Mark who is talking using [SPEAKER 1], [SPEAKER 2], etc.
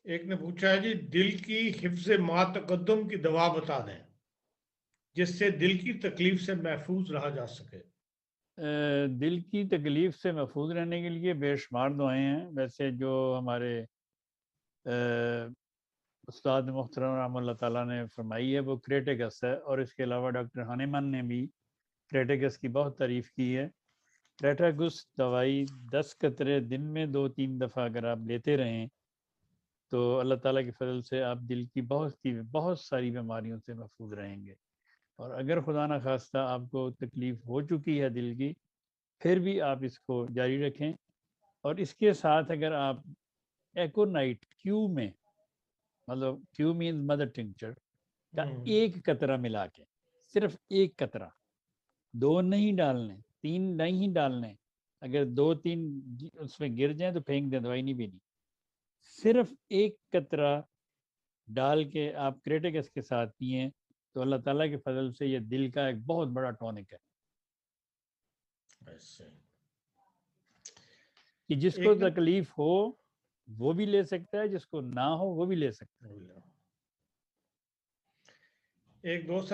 [SPEAKER 1] ایک نے پوچھا ہے جی دل کی حفظ ما تقدم کی دوا بتا دیں جس سے دل کی تکلیف سے محفوظ رہا جا سکے۔
[SPEAKER 2] دل کی تکلیف سے محفوظ رہنے کے لیے بے شمار دعائیں ہیں، ویسے جو ہمارے استاد محترم رحمۃ اللہ تعالیٰ نے فرمائی ہے وہ کریٹیکس ہے، اور اس کے علاوہ ڈاکٹر ہانیمن نے بھی کریٹیکس کی بہت تعریف کی ہے۔ کریٹیکس دوائی 10 قطرے دن میں 2-3 دفعہ اگر آپ لیتے رہیں تو اللہ تعالیٰ کے فضل سے آپ دل کی بہت ساری بیماریوں سے محفوظ رہیں گے۔ اور اگر خدا نخواستہ آپ کو تکلیف ہو چکی ہے دل کی، پھر بھی آپ اس کو جاری رکھیں، اور اس کے ساتھ اگر آپ ایکونائٹ کیو میں، مطلب کیو مینز مدر ٹنکچر کا ایک قطرہ ملا کے، صرف ایک قطرہ، 2 نہیں ڈالنے، 3 نہیں ڈالنے، اگر 2-3 اس میں گر جائیں تو پھینک دیں، دوائی نہیں پینی، صرف ایک قطرہ ڈال کے آپ کریٹیکس کے ساتھ پئیں تو اللہ تعالیٰ کے فضل سے یہ دل کا ایک بہت بڑا ٹونک ہے کہ جس کو تکلیف ہو وہ بھی لے سکتا ہے، جس کو نہ ہو وہ بھی لے سکتا ہے۔
[SPEAKER 1] ایک دوست